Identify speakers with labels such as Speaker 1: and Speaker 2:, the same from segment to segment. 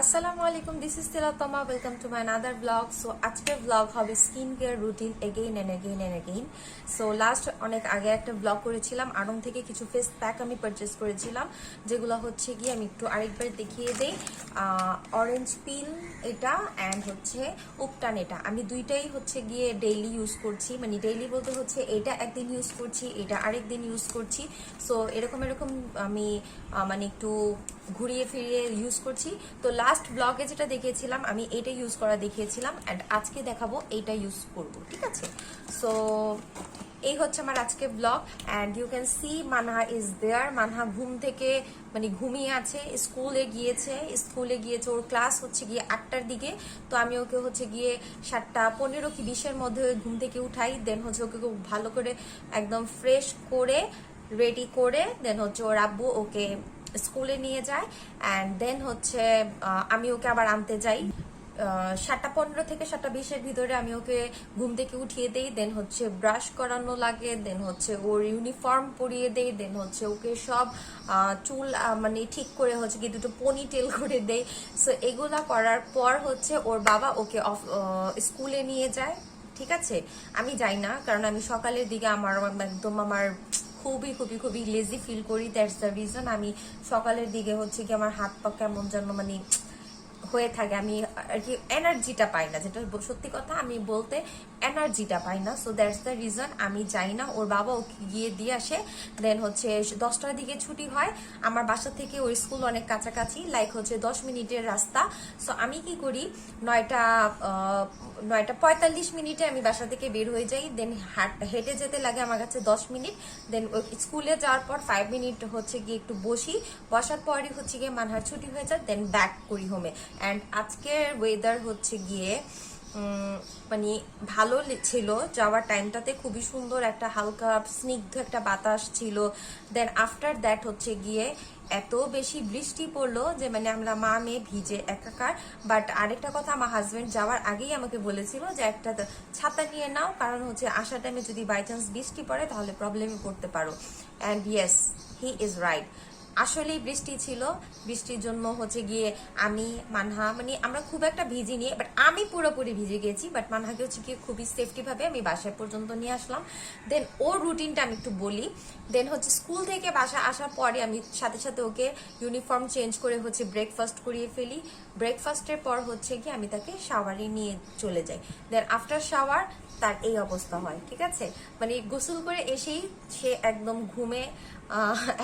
Speaker 1: আসসালামু আলাইকুম, this is Tilottama. Welcome to my another blog. So আজকের ব্লগ হবে skin care routine again and again and again. So last অনেক আগে একটা ব্লগ করেছিলাম, আড়ং থেকে কিছু ফেস প্যাক আমি পারচেস করেছিলাম, যেগুলো হচ্ছে গিয়ে আমি একটু আরেকবার দেখিয়ে দেই। অরেঞ্জ পিল এটা অ্যান্ড হচ্ছে উপটান, এটা আমি দুইটাই হচ্ছে গিয়ে ডেইলি ইউজ করছি। মানে ডেইলি বলতে হচ্ছে এটা একদিন ইউজ করছি, এটা আরেক দিন ইউজ করছি। সো এরকম আমি মানে একটু ঘুরিয়ে ফিরিয়ে ইউজ করছি। তো লাস্ট ব্লগে যেটা দেখিয়েছিলাম আমি এটা ইউজ করা দেখিয়েছিলাম, অ্যান্ড আজকে দেখাবো এইটা ইউজ করব, ঠিক আছে? সো এই হচ্ছে আমার আজকে blog, and you can see Manha is there. Manha ঘুম থেকে মানে ঘুমিয়ে আছে, স্কুলে গিয়েছে। ওর ক্লাস হচ্ছে গিয়ে 8টার দিকে। তো আমি ওকে হচ্ছে গিয়ে 7:15 কি 20-এর মধ্যে ঘুম থেকে উঠাই। দেন হচ্ছে ওকে খুব ভালো করে একদম ফ্রেশ করে রেডি করে দেন হচ্ছে ওর আব্বু ওকে স্কুলে নিয়ে যায়। অ্যান্ড দেন হচ্ছে আমি ওকে আবার আনতে যাই 7:15 থেকে 7:20-এর ভিতরে। আমি ওকে ঘুম থেকে উঠিয়ে দেই, দেন হচ্ছে ব্রাশ করানো লাগে, দেন হচ্ছে ওর ইউনিফর্ম পরিয়ে দেই, দেন হচ্ছে ওকে সব চুল মানে ঠিক করে হচ্ছে কি দুটো পনি টেল করে দেই। সো এগুলা করার পর হচ্ছে ওর বাবা ওকে স্কুলে নিয়ে যায়, ঠিক আছে? আমি যাই না, কারণ আমি সকালের দিকে আমার খুবই খুবই খুবই লেজি ফিল করি। দ্যাটস দ্য রিজন আমি সকালের দিকে হচ্ছে কি আমার হাত পা কেমন যেন মানে হয়ে থাকে, আমি আর কি এনার্জিটা পাই না, যেটা সত্যি কথা আমি বলতে এনার্জিটা পাই না। সো দ্যাটস দ্য রিজন আমি যাই না। ওর বাবা ওকে গিয়ে দিয়ে আসে। দেন হচ্ছে 10টার দিকে ছুটি হয়। আমার বাসা থেকে ওই স্কুল অনেক কাছাকাছি, লাইক হচ্ছে 10 মিনিটের রাস্তা। সো আমি কি করি, 9:45 আমি বাসা থেকে বের হয়ে যাই। দেন হেঁটে যেতে লাগে আমার কাছে 10 মিনিট। দেন স্কুলে যাওয়ার পর 5 মিনিট হচ্ছে গিয়ে একটু বসার পরই হচ্ছে গিয়ে মানহার ছুটি হয়ে যায়। দেন ব্যাক করি হোমে। অ্যান্ড আজকের ওয়েদার হচ্ছে গিয়ে মানে ভালো ছিল। যাওয়ার টাইমটাতে খুবই সুন্দর একটা হালকা স্নিগ্ধ একটা বাতাস ছিল। দেন আফটার দ্যাট হচ্ছে গিয়ে এত বেশি বৃষ্টি পড়লো যে মানে আমরা মা মেয়ে ভিজে একাকার। বাট আরেকটা কথা, আমার হাজবেন্ড যাওয়ার আগেই আমাকে বলেছিল যে একটা ছাতা নিয়ে নাও, কারণ হচ্ছে আসার টাইমে যদি বাই চান্স বৃষ্টি পড়ে তাহলে প্রবলেমে পড়তে পারো। And yes, he is right. আসলেই বৃষ্টি ছিল। বৃষ্টির জন্য হচ্ছে গিয়ে আমি মানহা মানে আমরা খুব একটা ভিজিনি, বাট আমি পুরোপুরি ভিজে গেছি। বাট মানহাকে হচ্ছে গিয়ে খুবই সেফটি ভাবে আমি বাসায় পর্যন্ত নিয়ে আসলাম। দেন ওর রুটিনটা আমি একটু বলি। দেন হচ্ছে স্কুল থেকে বাসা আসার পরে আমি সাথে সাথে ওকে ইউনিফর্ম চেঞ্জ করে হচ্ছে ব্রেকফাস্ট করিয়ে ফেলি। ব্রেকফাস্টের পর হচ্ছে গিয়ে আমি তাকে শাওয়ারে নিয়ে চলে যাই। দেন আফটার শাওয়ার তার এই অবস্থা হয়, ঠিক আছে? মানে গোসল করে এসেই সে একদম ঘুমে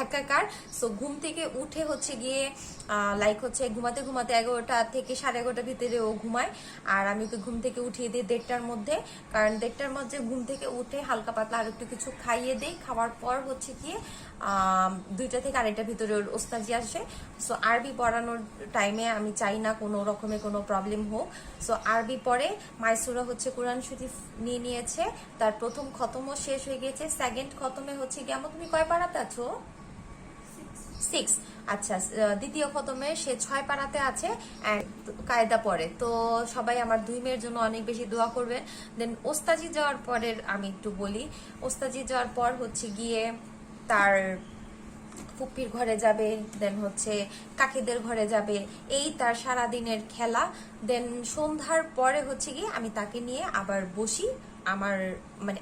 Speaker 1: একাকার। সো ঘুম থেকে উঠে হচ্ছে গিয়ে লাইক হচ্ছে ঘুমাতে ঘুমাতে 11টা থেকে 11:30 ভিতরে ও ঘুমায়। আর আমি ওকে ঘুম থেকে উঠিয়ে দিই 1:30টার মধ্যে, কারণ 1:30টার মধ্যে ঘুম থেকে উঠে হালকা পাতলা আর একটু কিছু খাইয়ে দেই। খাওয়ার পর হচ্ছে গিয়ে 2টা থেকে 2:30টার ভিতরে ওর ওস্তাজি আসে। সো আরবি পড়ানোর টাইমে আমি চাই না কোনো রকমের কোনো প্রবলেম হোক। সো আরবি পড়ে মাইসুরা হচ্ছে কোরআন শরীফ নিয়ে নিয়েছে, তার প্রথম খতমও শেষ হয়ে গেছে। সেকেন্ড খতমে হচ্ছে গিয়ে তুমি কয় পারাতে আছো? 6। আচ্ছা, দ্বিতীয় খতমে সে 6 পারাতে আছে। কায়দা পড়ে। তো সবাই আমার 2 মেয়ের জন্য অনেক বেশি দোয়া করবে। দেন ওস্তাজি যাওয়ার পরের আমি একটু বলি। ওস্তাজি যাওয়ার পর হচ্ছে গিয়ে তার ফুপির ঘরে যাবে, দেন হচ্ছে কাকিদের ঘরে যাবে। এই তার সারাদিনের খেলা। দেন সন্ধ্যার পরে হচ্ছে গিয়ে আমি তাকে নিয়ে আবার বসি, আমার মানে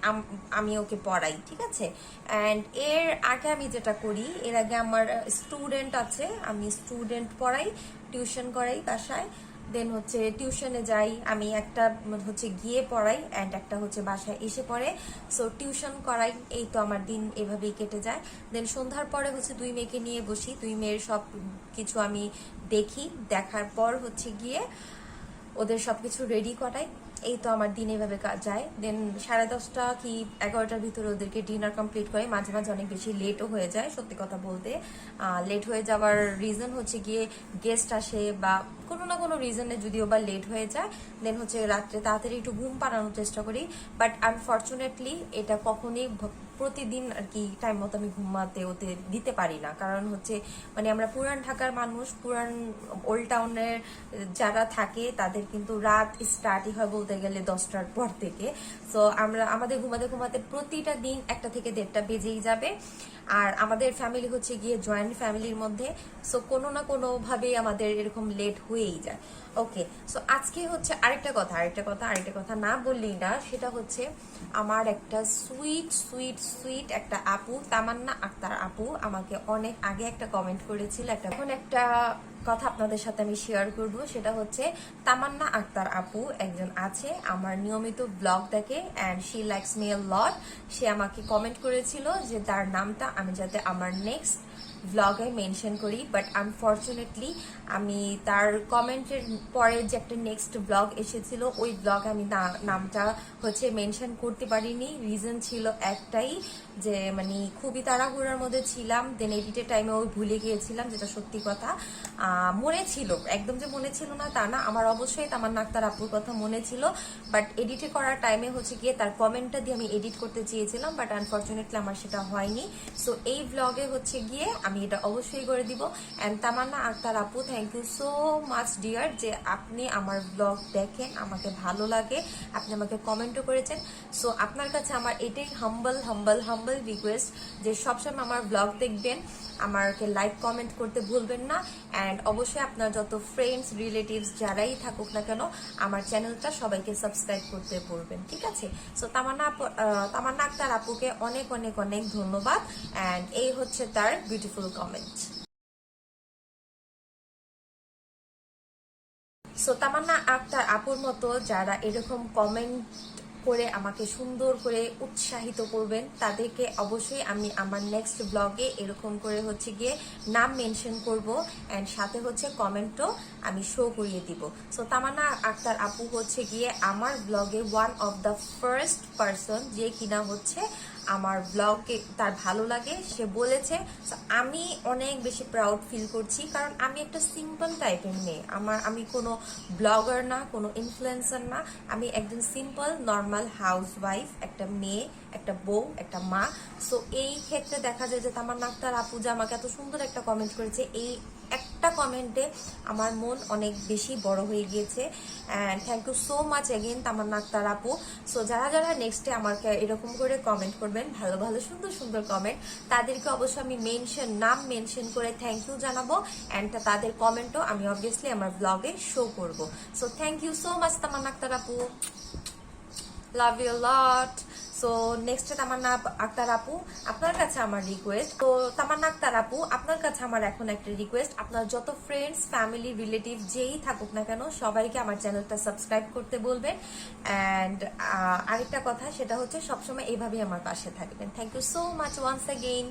Speaker 1: আমি ওকে পড়াই, ঠিক আছে? অ্যান্ড এর আগে আমি যেটা করি, এর আগে আমার স্টুডেন্ট আছে, আমি স্টুডেন্ট পড়াই, টিউশন করাই বাসায়। দেন হচ্ছে টিউশনে যাই আমি, একটা হচ্ছে গিয়ে পড়াই অ্যান্ড একটা হচ্ছে বাসায় এসে পড়ে। সো টিউশন করাই, এই তো আমার দিন এভাবেই কেটে যায়। দেন সন্ধ্যার পরে হচ্ছে 2 মেয়েকে নিয়ে বসি, 2 মেয়ের সব কিছু আমি দেখি। দেখার পর হচ্ছে গিয়ে ওদের সবকিছু রেডি করাই। এই তো আমার দিন এভাবে যায়। দেন 10:30 কি 11টার ভিতরে ওদেরকে ডিনার কমপ্লিট করে। মাঝে মাঝে অনেক বেশি লেটও হয়ে যায়, সত্যি কথা বলতে। লেট হয়ে যাওয়ার রিজন হচ্ছে গিয়ে গেস্ট আসে বা কোনো না কোনো রিজনে যদিও বা লেট হয়ে যায়। দেন হচ্ছে রাত্রে তাড়াতাড়ি একটু ঘুম পাড়ানোর চেষ্টা করি, বাট আনফর্চুনেটলি এটা কখনই প্রতিদিন আর কি টাইম মতো আমি ঘুমাতে ওতে দিতে পারি না, কারণ হচ্ছে মানে আমরা পুরান ঢাকার মানুষ, পুরান ওল্ড টাউনের যারা থাকে তাদের কিন্তু রাত স্টার্টই হয় বলতে গেলে 10টার পর থেকে। সো আমরা আমাদের ঘুমাতে ঘুমাতে প্রতিটা দিন 1টা থেকে 1:30টা বেজেই যাবে। আর আমাদের ফ্যামিলি হচ্ছে গিয়ে জয়েন্ট ফ্যামিলির মধ্যে, সো কোনো না কোনো ভাবেই আমাদের এরকম লেট হয়েই যায়। ওকে, সো আজকে হচ্ছে আরেকটা কথা না বললেই না, সেটা হচ্ছে আমার একটা সুইট সুইট সুইট একটা আপু, তামান্না আক্তার আপু আমাকে অনেক আগে একটা কমেন্ট করেছিল। এখন একটা কথা আপনাদের সাথে আমি শেয়ার করব, সেটা হচ্ছে তামান্না আক্তার আপু একজন আছে, আমার নিয়মিত ব্লগ দেখে and she likes me a lot. সে আমাকে কমেন্ট করেছিল যে তার নামটা আমি যাতে আমার নেক্সট ব্লগে মেনশন করি, বাট আনফর্চুনেটলি আমি তার কমেন্টের পরে যে একটা নেক্সট ব্লগ এসেছিল ওই ব্লগ আমি নামটা হচ্ছে মেনশন করতে পারিনি। রিজন ছিল একটাই, যে মানে খুবই তাড়াহুড়ার মধ্যে ছিলাম, দেন এডিটের টাইমে ওই ভুলে গিয়েছিলাম, যেটা সত্যি কথা। মনে ছিল, একদম যে মনে ছিল না তা না, আমার অবশ্যই তামান্না আক্তার আপুর কথা মনে ছিল, বাট এডিটে করার টাইমে হচ্ছে গিয়ে তার কমেন্টটা দিয়ে আমি এডিট করতে চেয়েছিলাম, বাট আনফর্চুনেটলি আমার সেটা হয়নি। সো এই ব্লগে হচ্ছে গিয়ে আমি এটা অবশ্যই করে দিব। অ্যান্ড তামান্না আক্তার আপু, thank you so much dear, যে আপনি আমার ব্লগ দেখেন, আমাকে ভালো লাগে, আপনি আমাকে কমেন্টও করেছেন। সো আপনার কাছে আমার এটাই হাম্বল রিকোয়েস্ট যে সবসময় আমার ব্লগ দেখবেন, আমাকে লাইক কমেন্ট করতে ভুলবেন না, অ্যান্ড অবশ্যই আপনার যত ফ্রেন্ডস রিলেটিভস যারাই থাকুক না কেন আমার চ্যানেলটা সবাইকে সাবস্ক্রাইব করতে বলবেন, ঠিক আছে? সো তামান্না আক্তার আপুকে অনেক অনেক অনেক ধন্যবাদ, অ্যান্ড এই হচ্ছে তার বিউটিফুল কমেন্ট। সো তামান্না আক্তার আপুর মতো যারা এরকম কমেন্ট করে আমাকে সুন্দর করে উৎসাহিত করবেন, তাদেরকে অবশ্যই আমি আমার নেক্সট ব্লগে এরকম করে হচ্ছে গিয়ে নাম মেনশন করব, অ্যান্ড সাথে হচ্ছে কমেন্টও আমি শো করিয়ে দিব। সো তামান্না আক্তার আপু হচ্ছে গিয়ে আমার ব্লগে one of the first person যে কিনা হচ্ছে আমার ব্লগে তার ভালো লাগে, সে বলেছে। আমি অনেক বেশি প্রাউড ফিল করছি, কারণ আমি একটা সিম্পল টাইপের মেয়ে, আমি কোনো ব্লগার না, কোনো ইনফ্লুয়েন্সার না, আমি একজন সিম্পল নর্মাল হাউস ওয়াইফ, একটা মেয়ে, একটা বউ, একটা মা। সো এই ক্ষেত্রে দেখা যায় যে তামান্না আক্তার আপু যে আমাকে এত সুন্দর একটা কমেন্ট করেছে, এই একটা কমেন্টে আমার মন অনেক বেশি বড় হয়ে গিয়েছে। And thank you so much again Tamanna Akter আপু। সো যারা যারা নেক্সটে আমাকে এরকম করে কমেন্ট করবেন, ভালো ভালো সুন্দর সুন্দর কমেন্ট, তাদেরকে অবশ্যই আমি নাম মেনশন করে থ্যাংক ইউ জানাবো, অ্যান্ড তাদের কমেন্টও আমি অবভিয়াসলি আমার ব্লগে শো করব। So thank you so much Tamanna Akter আপু, love you lot. So next Tamanna Akter আপু, আপনার কাছে আমার রিকোয়েস্ট, তো তামান্না আক্তার আপু আপনার কাছে আমার এখন একটা রিকোয়েস্ট, আপনার যত ফ্রেন্ডস ফ্যামিলি রিলেটিভ যেই থাকুক না কেন সবাইকে আমার চ্যানেলটা সাবস্ক্রাইব করতে বলবেন। অ্যান্ড আরেকটা কথা, সেটা হচ্ছে সবসময় এইভাবেই আমার পাশে থাকবেন। Thank you so much once again.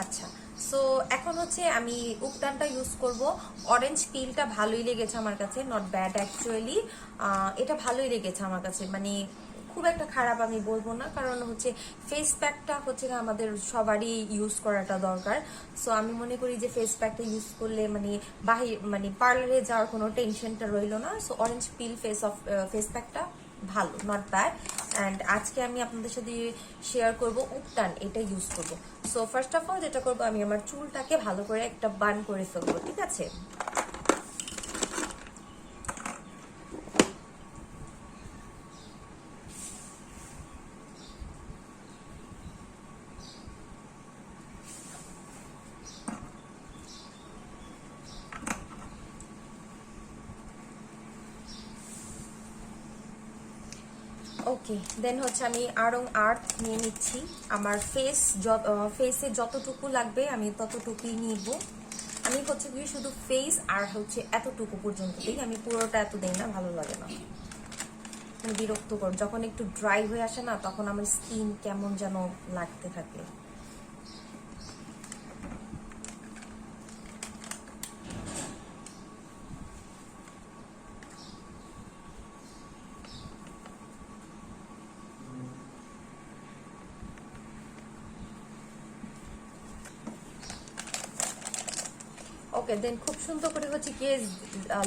Speaker 1: আচ্ছা, সো এখন হচ্ছে আমি উপটানটা ইউজ করব। অরেঞ্জ পিলটা ভালোই লেগেছে আমার কাছে, নট ব্যাড অ্যাকচুয়ালি, এটা ভালোই লেগেছে আমার কাছে, মানে খুব একটা খারাপ আমি বলবো না, কারণ হচ্ছে ফেস প্যাকটা হচ্ছে আমাদের সবারই ইউজ করাটা দরকার। সো আমি মনে করি যে ফেস প্যাকটা ইউজ করলে মানে পার্লারে যাওয়ার কোনো টেনশনটা রইলো না। সো অরেঞ্জ পিল ফেস প্যাকটা ভালো, নট ব্যাড। অ্যান্ড আজকে আমি আপনাদের সাথে শেয়ার করব উপটান, এটা ইউজ করব। সো ফার্স্ট অফ অল যেটা করবো, আমি আমার চুলটাকে ভালো করে একটা বান করে ফেলবো, ঠিক আছে? ওকে, দেন হচ্ছে আমি আর্থ নিয়ে নিচ্ছি। আমার ফেসে যতটুকু লাগবে আমি ততটুকুই নিব। আমি হচ্ছে কি শুধু ফেস আর হচ্ছে এতটুকু পর্যন্ত দিই, আমি পুরোটা এত দিই না, ভালো লাগে না, মানে বিরক্তকর। যখন একটু ড্রাই হয়ে আসে না, তখন আমার স্কিন কেমন যেন লাগতে থাকে। ওকে, দেন খুব সুন্দর করে হচ্ছে গিয়ে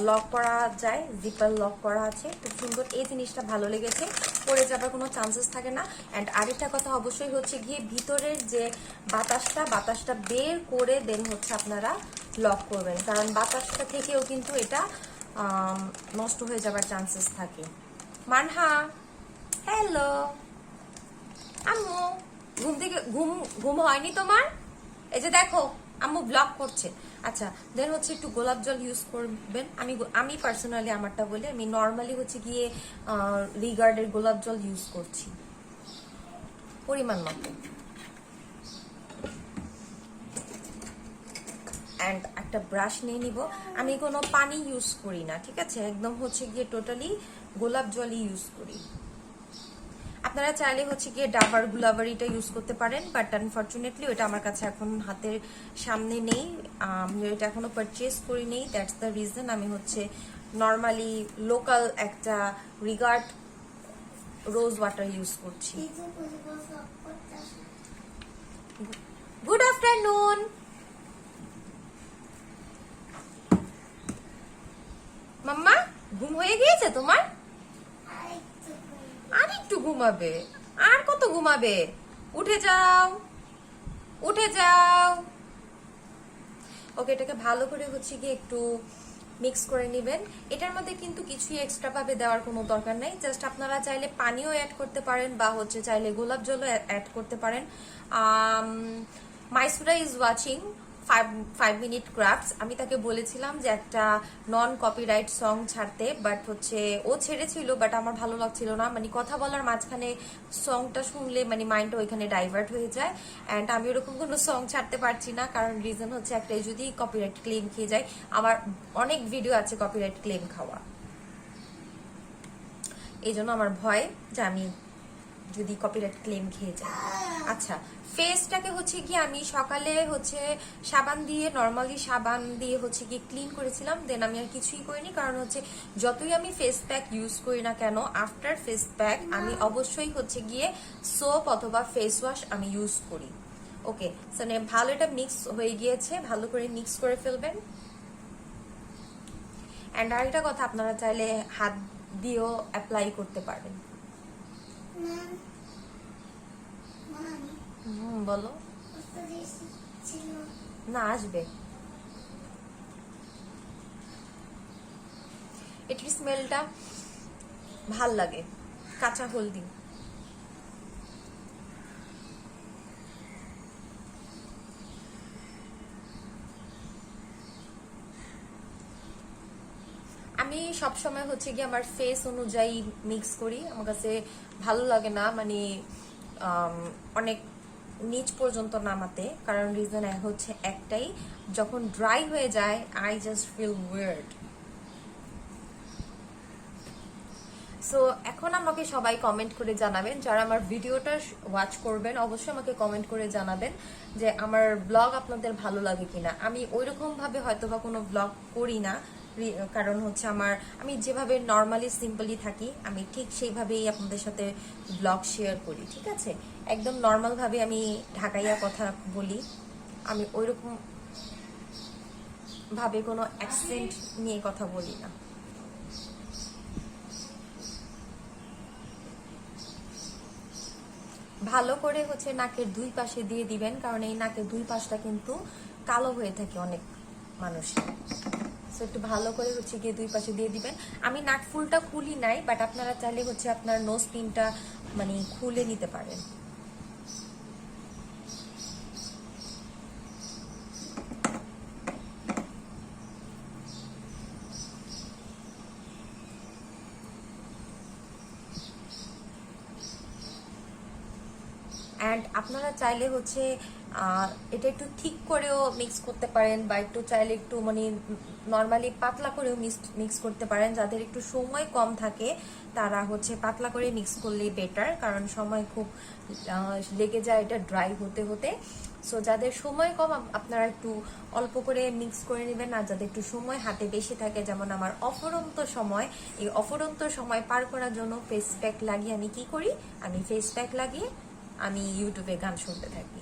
Speaker 1: লক করা যায়, জিপার লক করা আছে খুব সুন্দর। এই জিনিসটা ভালো লেগেছে, পড়ে যাবার কোনো চান্সেস থাকে না। অ্যান্ড আরেকটা কথা অবশ্যই হচ্ছে গিয়ে ভিতরের যে বাতাসটা বের করে দেন হচ্ছে আপনারা লক করবেন, কারণ বাতাসটা থেকেও কিন্তু এটা নষ্ট হয়ে যাবার চান্সেস থাকে। মানহা, হ্যালো আম্মু, ঘুম হয়নি তোমার? এই যে দেখো আম্মু ব্লক করছে। আচ্ছা, দেন হচ্ছে একটু গোলাপ জল ইউজ করবেন। আমি পার্সোনালি আমারটা বলি, আমি নর্মালি হচ্ছে গিয়ে রিগার্ডের গোলাপ জল ইউজ করছি পরিমাণ মতো। অ্যান্ড একটা ব্রাশ নিয়ে নিব। আমি কোনো পানি ইউজ করি না, ঠিক আছে, একদম হচ্ছে গিয়ে টোটালি গোলাপ জলই ইউজ করি। আপনারা চাইলে হচ্ছে গিয়ে ডাবার গুলাবারিটা ইউজ করতে পারেন, বাট আনফরচুনেটলি ওটা আমার কাছে এখন হাতের সামনে নেই, এটা এখনো পারচেস করি নেই। দ্যাটস দ্য রিজন আমি হচ্ছে নর্মালি লোকাল একটা রিগার্ড রোজ ওয়াটার ইউজ করছি। গুড আফটারনুন মাম্মা, ঘুম হয়ে গিয়েছে তোমার? আর একটু ঘুমাবে, আর কত ঘুমাবে? উঠে যাও, উঠে যাও। ওকে, এটাকে ভালো করে হচ্ছে গিয়ে একটু মিক্স করে নেবেন। এটার মধ্যে কিন্তু কিছুই এক্সট্রা ভাবে দেওয়ার কোনো দরকার নাই, জাস্ট আপনারা চাইলে পানিও অ্যাড করতে পারেন বা হচ্ছে চাইলে গোলাপ জলও অ্যাড করতে পারেন। মাইসুরা ইজ ওয়াচিং 5 মিনিট ক্রাফটস। আমি তাকে বলেছিলাম যে একটা নন কপিরাইট সং ছাড়তে, বাট হচ্ছে ও ছেড়েছিল, বাট আমার ভালো লাগছিল না, মানে কথা বলার মাঝখানে সংটা শুনলে মানে মাইন্ডটা ওইখানে ডাইভার্ট হয়ে যায়। অ্যান্ড আমি ওরকম কোনো সং ছাড়তে পারছি না, কারণ রিজন হচ্ছে একটাই, যদি কপিরাইট ক্লেম খেয়ে যায়। আমার অনেক ভিডিও আছে কপিরাইট ক্লেম খাওয়া, এই জন্য আমার ভয় যে আমি যদি কপিরাইট ক্লেম খেয়ে যায়। আচ্ছা, ফেসটাকে হচ্ছে কি আমি সকালে হচ্ছে সাবান দিয়ে, নর্মালি সাবান দিয়ে হচ্ছে কি ক্লিন করেছিলাম, দেন আমি আর কিছুই করিনি, কারণ হচ্ছে যতই আমি ফেস প্যাক ইউজ করি না কেন, আফটার ফেস প্যাক আমি অবশ্যই হচ্ছে গিয়ে সোপ অথবা ফেস ওয়াশ আমি ইউজ করি। ওকে, ভালো এটা মিক্স হয়ে গিয়েছে, ভালো করে মিক্স করে ফেলবেন। অ্যান্ড আরেকটা কথা, আপনারা চাইলে হাত দিয়েও অ্যাপ্লাই করতে পারেন। বলো না, আসবে। এটির স্মেলটা ভাল লাগে, কাঁচা হলদি। আমি সবসময় হচ্ছে কি আমার ফেস অনুযায়ী মিক্স করি, আমার কাছে ভালো লাগে না মানে অনেক নিচ পর্যন্ত নামাতে, কারণ রিজন হচ্ছে একটাই, যখন ড্রাই হয়ে যায় I just feel weird. So এখন আমাকে সবাই কমেন্ট করে জানাবেন, যারা আমার ভিডিওটা ওয়াচ করবেন অবশ্যই আমাকে কমেন্ট করে জানাবেন যে আমার ব্লগ আপনাদের ভালো লাগে কিনা। আমি ওইরকম ভাবে হয়তো বা কোনো ব্লগ করি না, কারণ হচ্ছে আমি যেভাবে নর্মালি সিম্পলি থাকি আমি ঠিক সেইভাবেই আপনাদের সাথে ব্লগ শেয়ার করি, ঠিক আছে, একদম নর্মাল ভাবে আমি ঢাকাইয়া কথা বলি, আমি ওইরকম ভাবে কোনো অ্যাকসেন্ট নিয়ে কথা বলি না। ভালো করে হচ্ছে নাকের দুই পাশে দিয়ে দিবেন, কারণ এই নাকের দুই পাশটা কিন্তু কালো হয়ে থাকে অনেক মানুষের। সো একটু ভালো করে হচ্ছে গিয়ে দুই পাশে দিয়ে দিবেন। আমি নাক ফুলটা খুলি নাই, বাট আপনারা চাইলে হচ্ছে আপনার নোজ পিনটা মানে খুলে নিতে পারেন। অ্যান্ড আপনারা চাইলে হচ্ছে এটা একটু ঠিক করেও মিক্স করতে পারেন, বা একটু চাইলে একটু মানে নর্মালি পাতলা করেও মিক্স করতে পারেন। যাদের একটু সময় কম থাকে তারা হচ্ছে পাতলা করে মিক্স করলেই বেটার, কারণ সময় খুব লেগে যায় এটা ড্রাই হতে হতে। সো যাদের সময় কম আপনারা একটু অল্প করে মিক্স করে নেবেন, আর যাদের একটু সময় হাতে বেশি থাকে, যেমন আমার অফুরন্ত সময়, এই অফুরন্ত সময় পার করার জন্য ফেস প্যাক লাগিয়ে আমি কি করি, আমি ফেস প্যাক লাগিয়ে আমি ইউটিউবে গান শুনতে থাকি।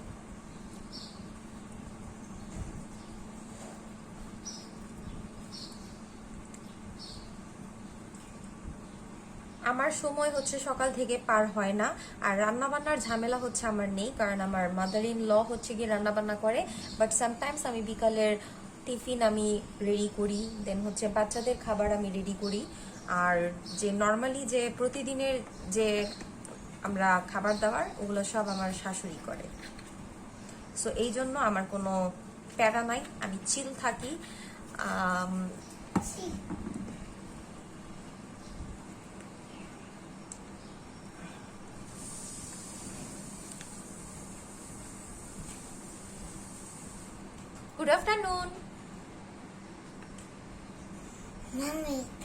Speaker 1: আমার সময় হচ্ছে সকাল থেকে পার হয় না। আর রান্না বান্নার ঝামেলা হচ্ছে আমার নেই, কারণ আমার মাদার ইন ল হচ্ছে গিয়ে রান্না বান্না করে। বাট সামটাইমস আমি বিকালের টিফিন আমি রেডি করি, দেন হচ্ছে বাচ্চাদের খাবার আমি রেডি করি। আর যে নর্মালি যে প্রতিদিনের যে আমরা খাবার দাবার ওগুলো সব আমার শাশুড়ি করে। সো এই জন্য আমার কোনো প্যারা নাই, আমি চিল থাকি। Good afternoon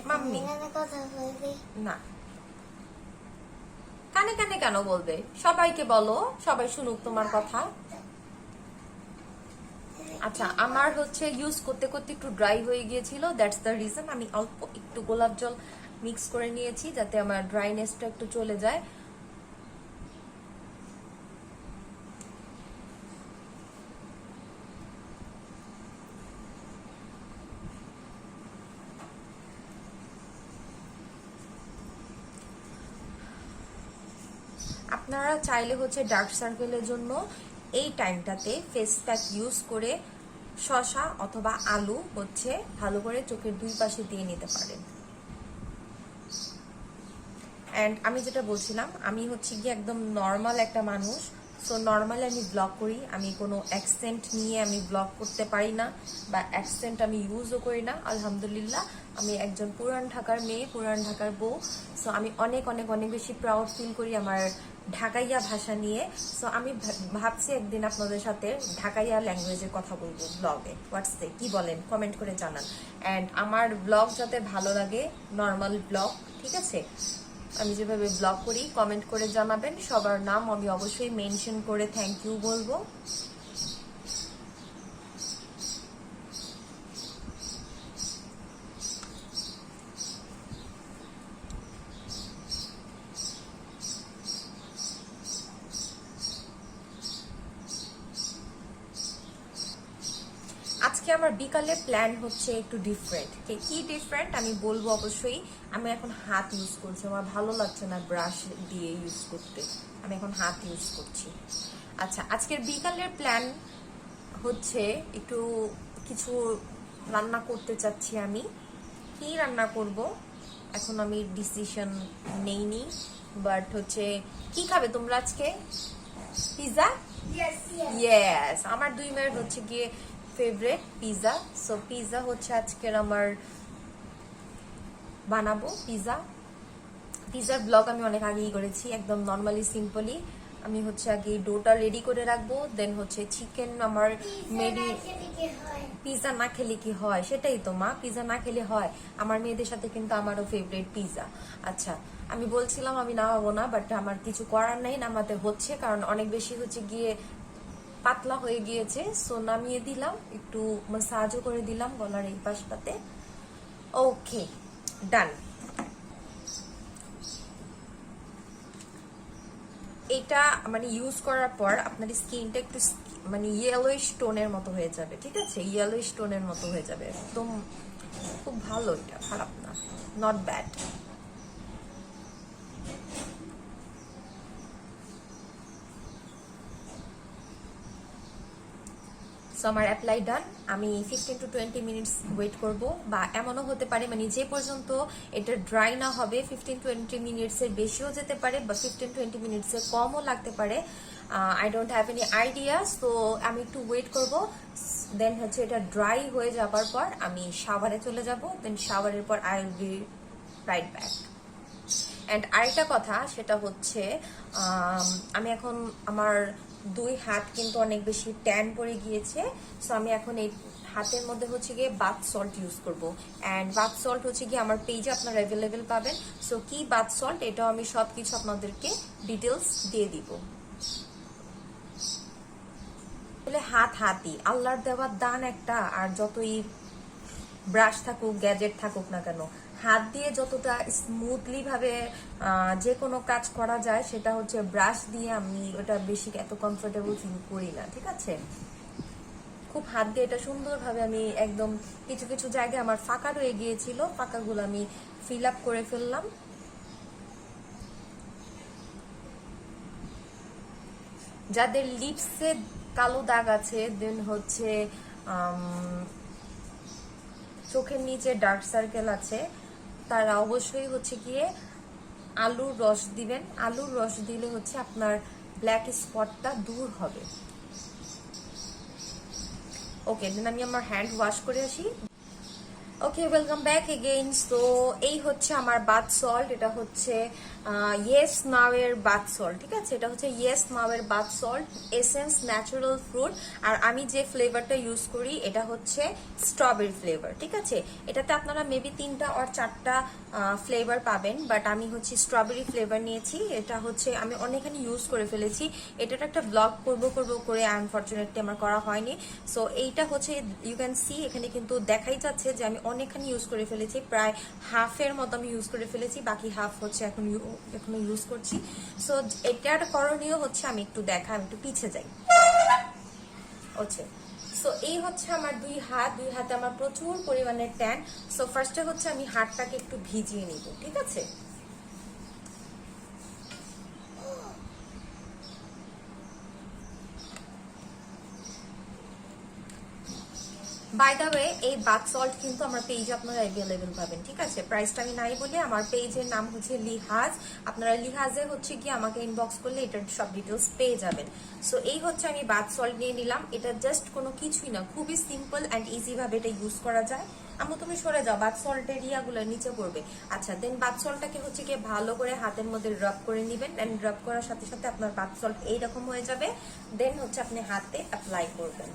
Speaker 1: mummy. না, কানে কানে কেন বলবে? সবাইকে বলো, সবাই শুনুক তোমার কথা। আচ্ছা, আমার হচ্ছে ইউজ করতে করতে একটু ড্রাই হয়ে গিয়েছিল, দ্যাটস দ্য রিজন আমি অল্প একটু গোলাপ জল মিক্স করে নিয়েছি যাতে আমার ড্রাইনেসটা একটু চলে যায়। আপনারা চাইলে হচ্ছে ডার্ক সার্কেলের জন্য এই টাইমটাতে ফেস প্যাক ইউজ করে শসা অথবা আলু হচ্ছে ভালো করে চোখের দুই পাশে দিয়ে নিতে পারেন। অ্যান্ড আমি যেটা বলছিলাম, আমি হচ্ছে গিয়ে একদম নর্মাল একটা মানুষ। সো নর্মালি আমি ব্লগ করি, আমি কোনো অ্যাকসেন্ট নিয়ে আমি ব্লগ করতে পারি না, বা অ্যাকসেন্ট আমি ইউজও করি না। আলহামদুলিল্লাহ, আমি একজন পুরান ঢাকার মেয়ে, পুরান ঢাকার বউ। সো আমি অনেক অনেক অনেক বেশি প্রাউড ফিল করি আমার ঢাকাইয়া ভাষা নিয়ে। সো আমি ভাবছি একদিন আপনাদের সাথে ঢাকাইয়া ল্যাঙ্গুয়েজের কথা বলবো ব্লগে। হোয়াটসঅ্যাপে কি বলেন কমেন্ট করে জানান। অ্যান্ড আমার ব্লগ যাতে ভালো লাগে, নর্মাল ব্লগ, ঠিক আছে, আমি যেভাবে ব্লগ করি কমেন্ট করে জানাবেন। সবার নাম আমি অবশ্যই মেনশন করে থ্যাংক ইউ বলবো। আজকে আমার বিকালে প্ল্যান হচ্ছে একটু ডিফারেন্ট। কি ডিফারেন্ট আমি বলবো অবশ্যই। আমি এখন হাত ইউজ করছি, আমার ভালো লাগছে না ব্রাশ দিয়ে ইউজ করতে, আমি এখন হাত ইউজ করছি। আচ্ছা, আজকের বিকালের প্ল্যান হচ্ছে একটু কিছু রান্না করতে চাচ্ছি। আমি কি রান্না করব এখন আমি ডিসিশন নেইনি, বাট হচ্ছে কি খাবে তোমরা আজকে? পিজা? ইয়েস, আমার দুই মেয়ের হচ্ছে গিয়ে ফেভারিট পিজা। সো পিজা হচ্ছে আজকের আমার বানাবো পিজা। পিজার ব্লগ আমি অনেক আগেই করেছি, একদম নর্মালি সিম্পলি। আমি হচ্ছে আগে ডোটা রেডি করে রাখবো, দেন হচ্ছে চিকেন আমার মেরি। পিজা না খেলে কি হয়? সেটাই তো মা, পিজা না খেলে হয়? আমার মেয়েদের সাথে কিন্তু আমারও ফেভারিট পিজা। আচ্ছা, আমি বলছিলাম আমি নামাবো না, বাট আমার কিছু করার নাই, নামাতে হচ্ছে, কারণ অনেক বেশি হচ্ছে গিয়ে পাতলা হয়ে গিয়েছে। সো নামিয়ে দিলাম, একটু মাসাজও করে দিলাম গলার এই পাশটাতে। ওকে, ডান। এটা মানে ইউজ করার পর আপনার স্কিনটা একটু মানে ইয়েলোইশ টোনের মতো হয়ে যাবে, ঠিক আছে? ইয়েলোইশ টোনের মতো হয়ে যাবে, একদম খুব ভালো, এটা খারাপ না, নট ব্যাড। আমার অ্যাপ্লাই ডান। আমি 15 to 20 মিনিটস ওয়েট করব, বা এমনও হতে পারে মানে যে পর্যন্ত এটা ড্রাই না হবে 15-20 মিনিটসের বেশিও যেতে পারে, বা 15-20 মিনিটসের কমও লাগতে পারে। I don't have any idea. So আমি একটু ওয়েট করব, দেন হচ্ছে এটা ড্রাই হয়ে যাবার পর আমি শাওয়ারে চলে যাব, দেন শাওয়ারের পর I will be right back. And আরেকটা কথা, সেটা হচ্ছে আমি এখন আমার দুই হাত কিন্তু অনেক বেশি ট্যান পড়ে গিয়েছে। সো আমি এখন এই হাতের মধ্যে হচ্ছে গিয়ে বাথ সল্ট ইউজ করবো। অ্যান্ড বাথ সল্ট হচ্ছে গিয়ে আমার পেজে আপনারা অ্যাভেলেবেল পাবেন। সো কি বাথ সল্ট, এটাও আমি সবকিছু আপনাদেরকে ডিটেলস দিয়ে দিব। হাত হাতি আল্লাহর দেওয়ার দান একটা, আর যতই ব্রাশ থাকুক গ্যাজেট থাকুক না কেন, হাত দিয়ে যতটা স্মুথলি ভাবে যে কোনো কাজ করা যায় সেটা হচ্ছে ব্রাশ দিয়ে আমি ওটা বেশি এত কমফোর্টেবল ফিল করি না, ঠিক আছে? খুব হাত দিয়ে এটা সুন্দরভাবে আমি একদম কিছু কিছু জায়গায় আমার ফাঁকা রয়ে গিয়েছিল, ফাঁকাগুলো আমি ফিল আপ করে ফেললাম। যাদের লিপসে কালো দাগ আছে, দেন হচ্ছে চোখের নিচে ডার্ক সার্কেল আছে, তারা অবশ্যই হচ্ছে গিয়ে আলুর রস দিবেন। আলুর রস দিলে হচ্ছে আপনার ব্ল্যাক স্পটটা দূর হবে। ওকে, দেন আমি আমার হ্যান্ড ওয়াশ করে আসি। ওকে, ওয়েলকাম ব্যাক এগেইন। তো এই হচ্ছে আমার বাথ সল্ট, এটা হচ্ছে ইয়েস নাও এর বাথ সল্ট, ঠিক আছে? এটা হচ্ছে ইয়েস নাও এর bath salt, essence natural fruit. আর আমি যে ফ্লেভারটা ইউজ করি এটা হচ্ছে স্ট্রবেরি ফ্লেভার, ঠিক আছে? এটাতে আপনারা মেবি 3টা আর 4টা ফ্লেভার পাবেন, বাট আমি হচ্ছে স্ট্রবেরি ফ্লেভার নিয়েছি। এটা হচ্ছে আমি অনেকখানি ইউজ করে ফেলেছি। এটার একটা ব্লগ করব করে আনফরচুনেটলি আমার করা হয়নি। সো এইটা হচ্ছে ইউ ক্যান সি, এখানে কিন্তু দেখাই যাচ্ছে যে আমি অনেকখানি ইউজ করে ফেলেছি, প্রায় হাফের মতো আমি ইউজ করে ফেলেছি, বাকি হাফ হচ্ছে এখনো ইউজ করছি। সো এটার করণীয় হচ্ছে আমি একটু আমি একটু পিছিয়ে যাই। হচ্ছে সো এই হচ্ছে আমার দুই হাতে আমার প্রচুর পরিমাণে ট্যান। সো ফার্স্টে হচ্ছে আমি হাতটাকে একটু ভিজিয়ে নিব, ঠিক আছে? বাই দ্য ওয়ে, এই বাথ সল্ট কিন্তু আমার পেজে আপনারা অ্যাভেলেবেল পাবেন, ঠিক আছে? প্রাইসটা আমি নাই বলে, আমার পেজের নাম হচ্ছে লিহাজ। আপনারা লিহাজে হচ্ছে কি আমাকে ইনবক্স করলে এটার সব ডিটেলস পেয়ে যাবেন। সো এই হচ্ছে আমি বাথ সল্ট নিয়ে নিলাম। এটা জাস্ট কোনো কিছুই না, খুবই সিম্পল অ্যান্ড ইজি ভাবে এটা ইউজ করা যায়। আমি তুমি সরে যাও, বাথ সল্টের ইয়াগুলো নিচে পড়বে। আচ্ছা, দেন বাথ সল্টটাকে হচ্ছে কি ভালো করে হাতের মধ্যে রাব করে নেবেন, অ্যান্ড রাব করার সাথে সাথে আপনার বাথ সল্ট এইরকম হয়ে যাবে। দেন হচ্ছে আপনি হাতে অ্যাপ্লাই করবেন।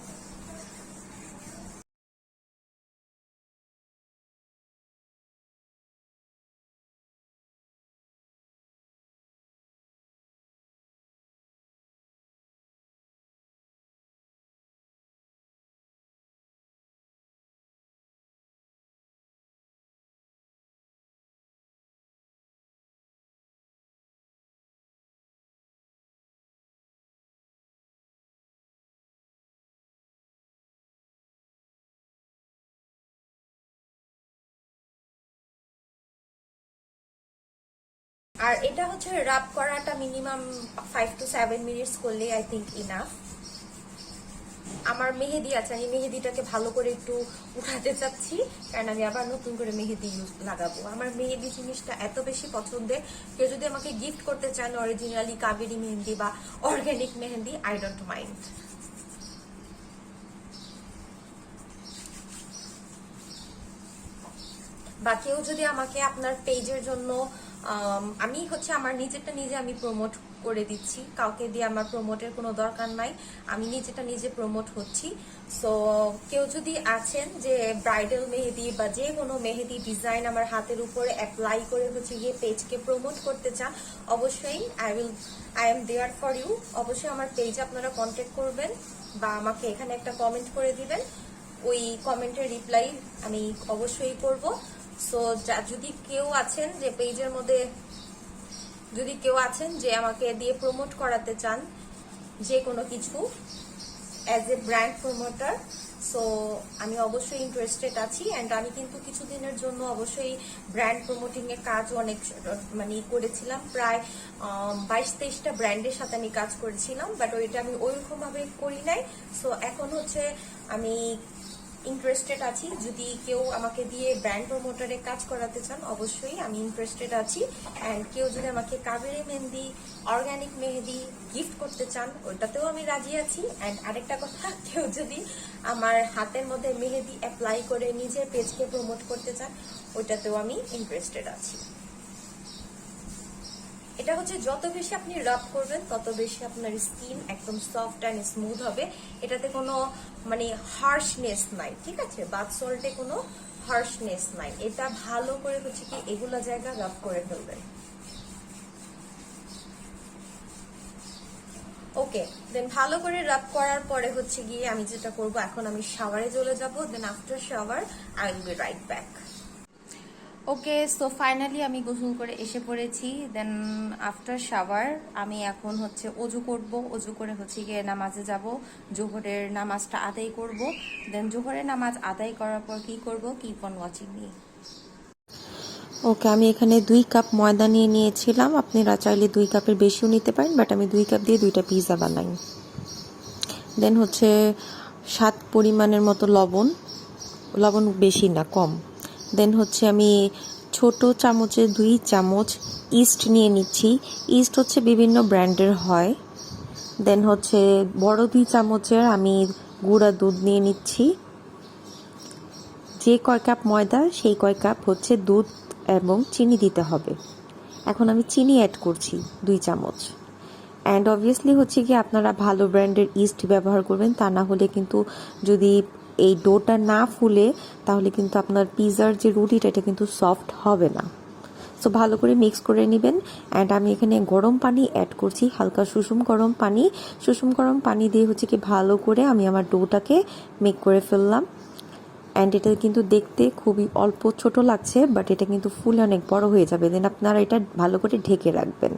Speaker 1: আর এটা হচ্ছে রাব করাটা মিনিমাম 5 to 7 মিনিটস করলে আই থিঙ্ক ইনাফ। আমার মেহেদি আছে, আমি মেহেদিটাকে ভালো করে একটু উঠাতে চাচ্ছি, কারণ আমি আবার নতুন করে মেহেদি লাগাবো। আমার মেহেদি জিনিসটা এত বেশি পছন্দের, কেউ যদি আমাকে গিফট করতে চান অরিজিনালি কাবেরি মেহেদি বা organic Mehedi, I don't mind. বা কেউ যদি আমাকে আপনার পেজের জন্য, আমি হচ্ছে আমার নিজেরটা নিজে আমি প্রমোট করে দিচ্ছি, কাউকে দিয়ে আমার প্রমোটের কোনো দরকার নাই, আমি নিজেটা নিজে প্রমোট হচ্ছি। সো কেউ যদি আছেন যে ব্রাইডাল মেহেদি বা যে কোনো মেহেদি ডিজাইন আমার হাতের উপরে অ্যাপ্লাই করে হচ্ছে গিয়ে পেজকে প্রমোট করতে চান, অবশ্যই I am there for you. অবশ্যই আমার পেজে আপনারা কন্ট্যাক্ট করবেন বা আমাকে এখানে একটা কমেন্ট করে দিবেন, ওই কমেন্টের রিপ্লাই আমি অবশ্যই করব। সো যদি কেউ আছেন যে পেজের মধ্যে, যদি কেউ আছেন যে আমাকে দিয়ে প্রমোট করাতে চান যে কোনো কিছু as a brand promoter, so আমি অবশ্যই ইন্টারেস্টেড আছি। অ্যান্ড আমি কিন্তু কিছুদিনের জন্য অবশ্যই ব্র্যান্ড প্রমোটিং এর কাজ অনেক মানে করেছিলাম, প্রায় 22-23টা ব্র্যান্ডের সাথে আমি কাজ করেছিলাম, বাট ওইটা আমি ওইরকম ভাবে করি নাই। সো এখন হচ্ছে আমি ইন্টারেস্টেড আছি, যদি কেউ আমাকে দিয়ে ব্র্যান্ড প্রমোটারে কাজ করাতে চান অবশ্যই আমি ইন্টারেস্টেড আছি। অ্যান্ড কেউ যদি আমাকে কাবেরি মেহেদি, অর্গানিক মেহেদি গিফট করতে চান ওইটাতেও আমি রাজি আছি। অ্যান্ড আরেকটা কথা, কেউ যদি আমার হাতের মধ্যে মেহেদি অ্যাপ্লাই করে নিজের পেজকে প্রমোট করতে চান ওইটাতেও আমি ইন্টারেস্টেড আছি। এটা হচ্ছে যত বেশি আপনি রাব করবেন তত বেশি আপনার স্কিন একদম সফট অ্যান্ড স্মুথ হবে। এটাতে কোনো মানে হার্শনেস নাই, ঠিক আছে? বাথ সল্টে কোনো হার্শনেস নাই। এটা ভালো করে হচ্ছে কি এগুলা জায়গা রাব করে ফেলবেন। ওকে, দেন ভালো করে রাব করার পরে হচ্ছে গিয়ে আমি যেটা করব, এখন আমি শাওয়ারে চলে যাব। Then after shower I will be right back. Okay, so finally আমি গোসল করে এসে পড়েছি। দেন আফটার শাওয়ার আমি এখন হচ্ছে অজু করব, অজু করে হচ্ছে গিয়ে নামাজে যাব, জোহরের নামাজটা আদায় করব। দেন জোহরের নামাজ আদায় করার পর কি করব, কিপ অন ওয়াচিং মি।
Speaker 2: ওকে, আমি এখানে 2 কাপ ময়দা নিয়ে নিয়েছিলাম। আপনারা চাইলে 2 কাপের বেশিও নিতে পারেন, বাট আমি 2 কাপ দিয়ে 2টা পিৎজা বানাই। দেন হচ্ছে স্বাদ পরিমাণের মতো লবণ, লবণ বেশি না, কম। দেন হচ্ছে আমি ছোট চামচে 2 চামচ ইস্ট নিয়ে নিচ্ছি। ইস্ট হচ্ছে বিভিন্ন ব্র্যান্ডের হয়। দেন হচ্ছে বড় 2 চামচের আমি গুঁড়া দুধ নিয়ে নিচ্ছি। যে কয় কাপ ময়দা সেই কয় কাপ হচ্ছে দুধ এবং চিনি দিতে হবে। এখন আমি চিনি অ্যাড করছি 2 চামচ। অ্যান্ড অবভিয়াসলি হচ্ছে কি আপনারা ভালো ব্র্যান্ডের ইস্ট ব্যবহার করবেন, তা না হলে কিন্তু যদি এই ডোটা না ফুলে তাহলে কিন্তু আপনার পিৎজার যে রুটিটা এটা কিন্তু সফট হবে না। সো ভালো করে মিক্স করে নেবেন। অ্যান্ড আমি এখানে গরম পানি অ্যাড করছি, হালকা সুষুম গরম পানি। সুষুম গরম পানি দিয়ে হচ্ছে কি ভালো করে আমি আমার ডোটাকে মেক করে ফেললাম। অ্যান্ড এটা কিন্তু দেখতে খুবই অল্প ছোট লাগছে, বাট এটা কিন্তু ফুলে অনেক বড় হয়ে যাবে। দেন আপনারা এটা ভালো করে ঢেকে রাখবেন।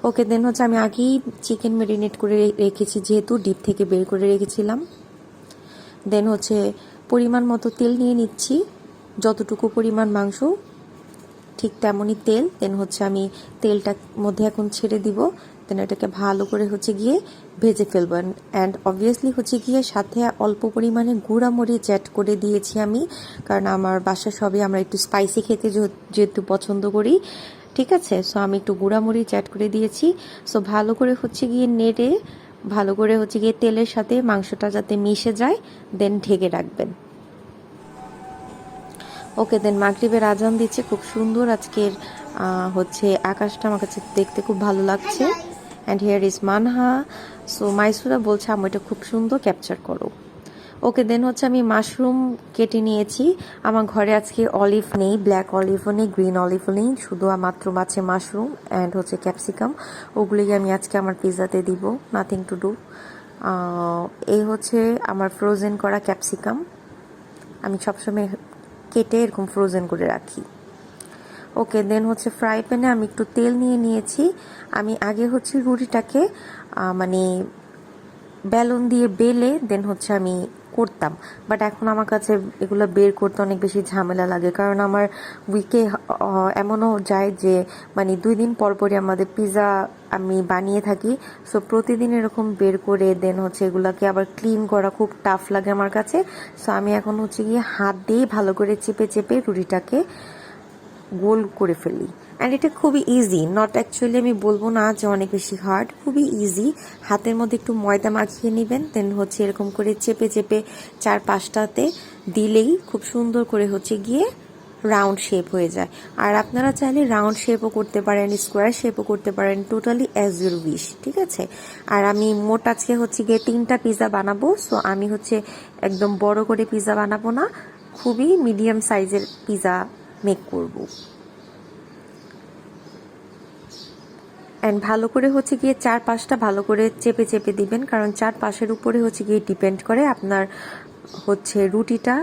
Speaker 2: ওকে, দেন হচ্ছে আমি আগেই চিকেন ম্যারিনেট করে রেখেছি, যেহেতু ডিপ থেকে বের করে রেখেছিলাম। দেন হচ্ছে পরিমাণ মতো তেল নিয়ে নিচ্ছি, যতটুকু পরিমাণ মাংস ঠিক তেমনই তেল। দেন হচ্ছে আমি তেলটার মধ্যে এখন ছেড়ে দিব। দেন এটাকে ভালো করে হচ্ছে গিয়ে ভেজে ফেলবেন। অ্যান্ড অবভিয়াসলি হচ্ছে গিয়ে সাথে অল্প পরিমাণে গুঁড়া মরিচ অ্যাড করে দিয়েছি আমি, কারণ আমার বাসা সবই আমরা একটু স্পাইসি খেতে যেহেতু পছন্দ করি। ঠিক আছে, সো আমি একটু গুঁড়া মরিচ অ্যাড করে দিয়েছি। সো ভালো করে হচ্ছে গিয়ে নেড়ে ভালো করে হচ্ছে গিয়ে তেলের সাথে মাংসটা যাতে মিশে যায়, দেন ঢেকে রাখবেন। ওকে, দেন মাগরিবের আজান দিচ্ছে, খুব সুন্দর আজকের হচ্ছে আকাশটা আমার কাছে দেখতে খুব ভালো লাগছে। And here is Manha. So Maisura বলছে আমি এটা খুব সুন্দর ক্যাপচার করো। ওকে, দেন হচ্ছে আমি মাশরুম কেটে নিয়েছি। আমার ঘরে আজকে অলিভ নেই, ব্ল্যাক অলিভও নেই, গ্রিন অলিভও নেই, শুধু মাত্র আছে মাশরুম অ্যান্ড হচ্ছে ক্যাপসিকাম। ওগুলোই আমি আজকে আমার পিৎজাতে দিব, নাথিং টু ডু। এই হচ্ছে আমার ফ্রোজেন করা ক্যাপসিকাম, আমি সবসময় কেটে এরকম ফ্রোজেন করে রাখি। ওকে, দেন হচ্ছে ফ্রাই প্যানে আমি একটু তেল নিয়ে নিয়েছি। আমি আগে হচ্ছে রুটিটাকে মানে বেলুন দিয়ে বেলে দেন হচ্ছে আমি করতাম, বাট এখন আমার কাছে এগুলো বের করতে অনেক বেশি ঝামেলা লাগে, কারণ আমার উইকে এমনও যায় যে মানে 2 দিন পর পরই আমাদের পিৎজা আমি বানিয়ে থাকি। সো প্রতিদিন এরকম বের করে দেন হচ্ছে এগুলাকে আবার ক্লিন করা খুব টাফ লাগে আমার কাছে। সো আমি এখন হচ্ছে গিয়ে হাত দিয়ে ভালো করে চেপে চেপে রুটিটাকে গোল করে ফেলি। অ্যান্ড এটা খুবই ইজি, নট অ্যাকচুয়ালি আমি বলবো না যে অনেক বেশি হার্ড, খুবই ইজি। হাতের মধ্যে একটু ময়দা মাখিয়ে নেবেন, দেন হচ্ছে এরকম করে চেপে চেপে 4-5টাতে দিলেই খুব সুন্দর করে হচ্ছে গিয়ে রাউন্ড শেপ হয়ে যায়। আর আপনারা চাইলে রাউন্ড শেপও করতে পারেন, স্কোয়ার শেপও করতে পারেন, টোটালি অ্যাজ ইউর উইশ। ঠিক আছে, আর আমি মোট আজকে হচ্ছে গিয়ে 3টা পিৎজা বানাবো। সো আমি হচ্ছে একদম বড় করে পিৎজা বানাবো না, খুবই মিডিয়াম সাইজের পিৎজা মেক করব। অ্যান্ড ভালো করে হচ্ছে গিয়ে 4-5টা ভালো করে চেপে চেপে দিবেন, কারণ 4 পাশের উপরে হচ্ছে গিয়ে ডিপেন্ড করে আপনার হচ্ছে রুটিটা